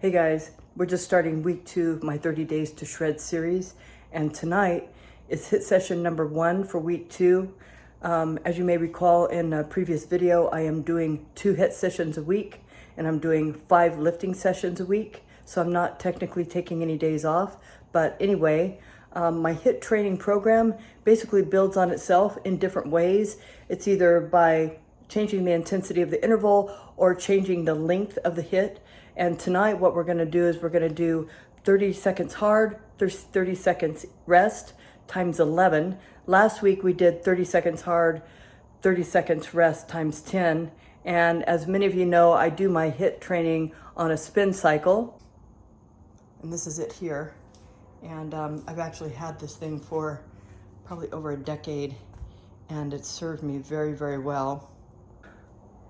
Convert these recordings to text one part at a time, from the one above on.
Hey guys, we're just starting week 2 of my 30 Days to Shred series, and tonight is HIIT session number 1 for week 2. As you may recall in a previous video, I am doing 2 HIIT sessions a week, and I'm doing 5 lifting sessions a week, so I'm not technically taking any days off. But anyway, my HIIT training program basically builds on itself in different ways. It's either by changing the intensity of the interval or changing the length of the HIIT. And tonight what we're gonna do is we're gonna do 30 seconds hard, 30 seconds rest, times 11. Last week we did 30 seconds hard, 30 seconds rest times 10. And as many of you know, I do my HIIT training on a spin cycle. And this is it here. And I've actually had this thing for probably over a decade, and it's served me very, very well.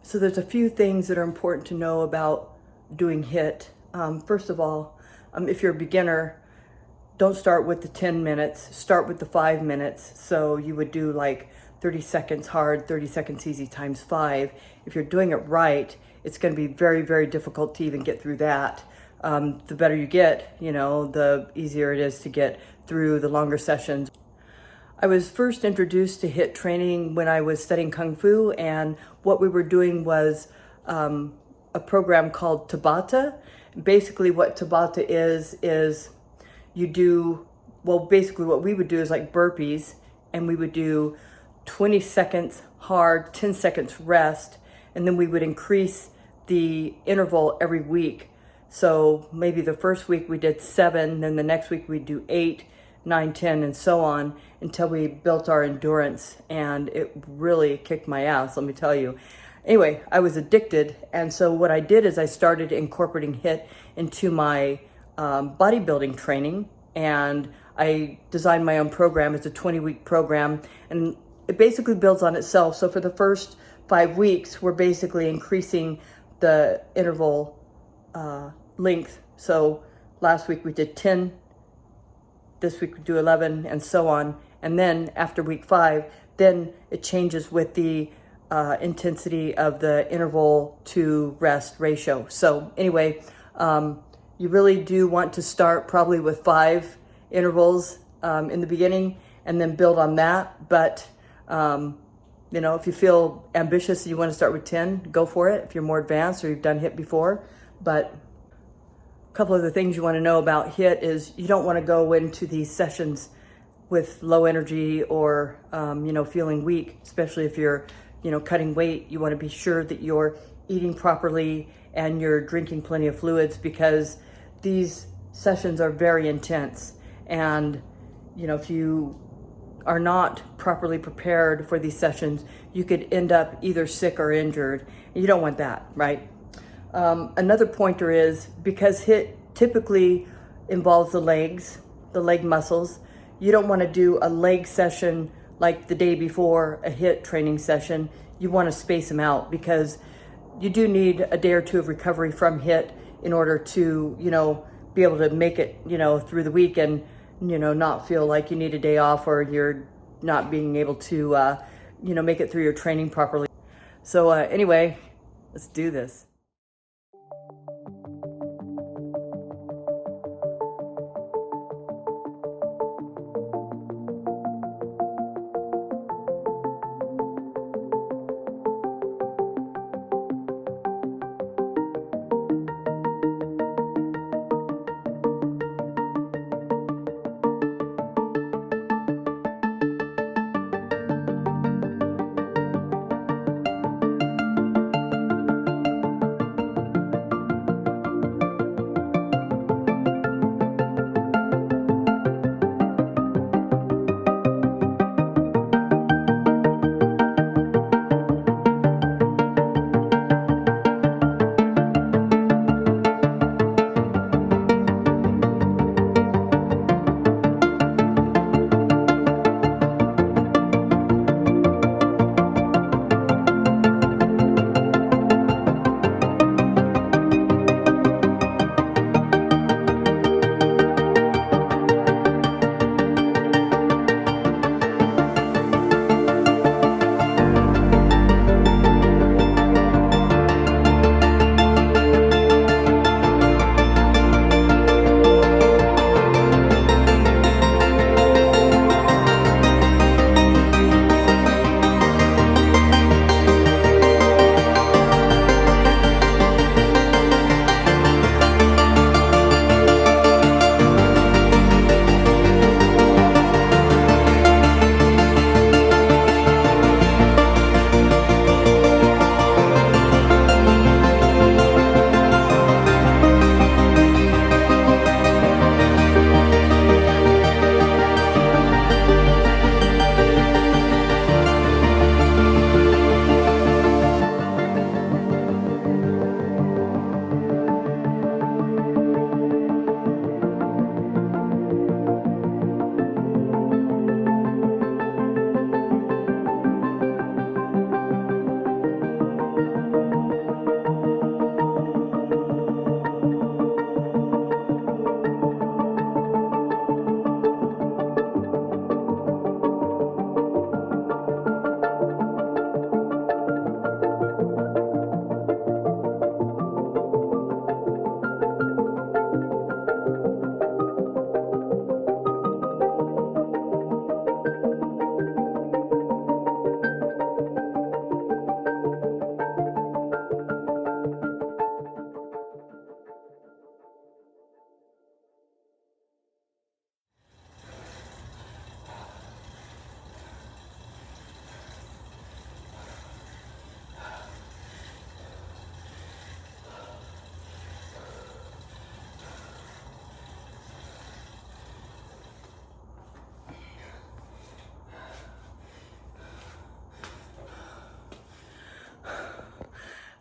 So there's a few things that are important to know about doing HIIT. First of all, if you're a beginner, don't start with the 10 minutes, start with the 5 minutes. So you would do like 30 seconds hard, 30 seconds easy times 5. If you're doing it right, it's going to be very, very difficult to even get through that. The better you get, the easier it is to get through the longer sessions. I was first introduced to HIIT training when I was studying Kung Fu, and what we were doing was a program called Tabata. Basically what Tabata is you do, basically what we would do is like burpees, and we would do 20 seconds hard, 10 seconds rest, and then we would increase the interval every week. So maybe the first week we did 7, then the next week we'd do 8, 9, 10, and so on until we built our endurance, and it really kicked my ass, let me tell you. Anyway, I was addicted, and so what I did is I started incorporating HIIT into my bodybuilding training, and I designed my own program. It's a 20-week program, and it basically builds on itself. So for the first 5 weeks, we're basically increasing the interval length. So last week we did 10, this week we do 11, and so on. And then after week 5, then it changes with the intensity of the interval to rest ratio. So anyway, you really do want to start probably with 5 intervals in the beginning and then build on that. But if you feel ambitious and you want to start with 10, go for it if you're more advanced or you've done HIIT before. But a couple of the things you want to know about HIIT is you don't want to go into these sessions with low energy or feeling weak, especially if you're cutting weight. You want to be sure that you're eating properly and you're drinking plenty of fluids, because these sessions are very intense. And, if you are not properly prepared for these sessions, you could end up either sick or injured. You don't want that, right? Another pointer is, because HIIT typically involves the leg muscles, you don't want to do a leg session like the day before a HIIT training session. You want to space them out, because you do need a day or 2 of recovery from HIIT in order to, be able to make it, through the week and, not feel like you need a day off or you're not being able to, make it through your training properly. So anyway, let's do this.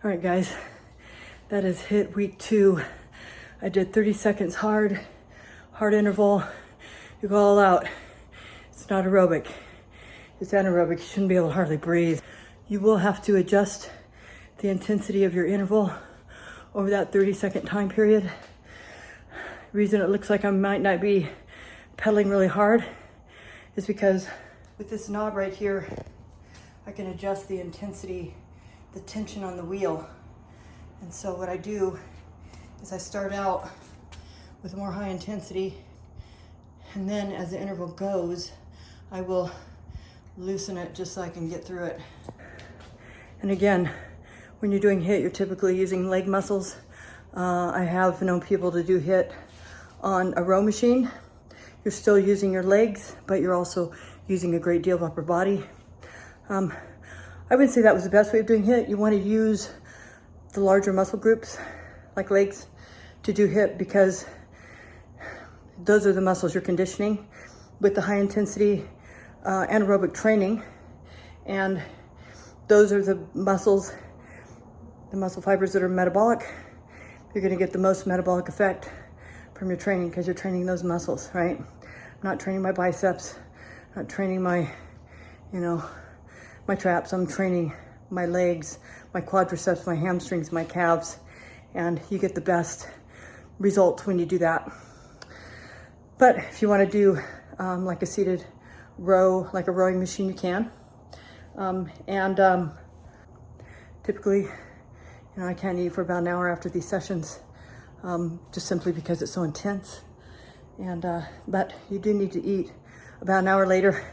All right, guys, that is HIIT week 2. I did 30 seconds hard interval. You go all out. It's not aerobic, it's anaerobic. You shouldn't be able to hardly breathe. You will have to adjust the intensity of your interval over that 30-second time period. The reason it looks like I might not be pedaling really hard is because with this knob right here, I can adjust the intensity, the tension on the wheel. And so what I do is I start out with more high intensity, and then as the interval goes, I will loosen it just so I can get through it. And again, when you're doing HIIT, you're typically using leg muscles. I have known people to do HIIT on a row machine. You're still using your legs, but you're also using a great deal of upper body. I wouldn't say that was the best way of doing HIIT. You want to use the larger muscle groups, like legs, to do HIIT because those are the muscles you're conditioning with the high intensity anaerobic training. And those are the muscles, the muscle fibers that are metabolic. You're going to get the most metabolic effect from your training because you're training those muscles, right? I'm not training my biceps, not training my, my traps. I'm training my legs, my quadriceps, my hamstrings, my calves, and you get the best results when you do that. But if you want to do like a seated row, like a rowing machine, you can. Typically, I can't eat for about an hour after these sessions, just simply because it's so intense. But you do need to eat about an hour later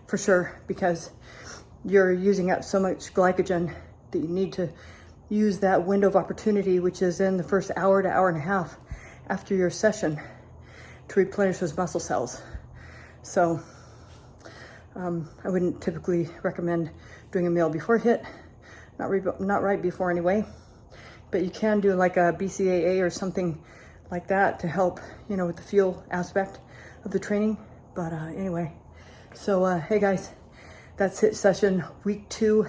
for sure, because you're using up so much glycogen that you need to use that window of opportunity, which is in the first hour to hour and a half after your session, to replenish those muscle cells. So I wouldn't typically recommend doing a meal before HIIT, not right before anyway, but you can do like a BCAA or something like that to help, with the fuel aspect of the training. But anyway, so hey guys, that's HIIT session week 2,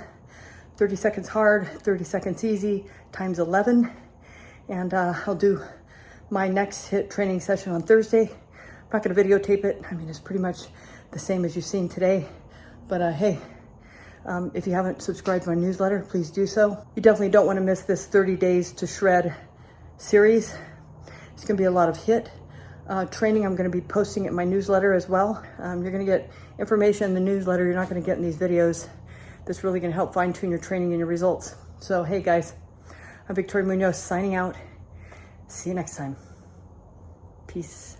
30 seconds hard, 30 seconds easy, times 11. And I'll do my next HIIT training session on Thursday. I'm not gonna videotape it. I mean, it's pretty much the same as you've seen today. But hey, if you haven't subscribed to my newsletter, please do so. You definitely don't wanna miss this 30 Days to Shred series. It's gonna be a lot of HIIT training. I'm gonna be posting it in my newsletter as well. You're gonna get information in the newsletter you're not gonna get in these videos. That's really gonna help fine tune your training and your results. So hey guys, I'm Victoria Munoz signing out. See you next time. Peace.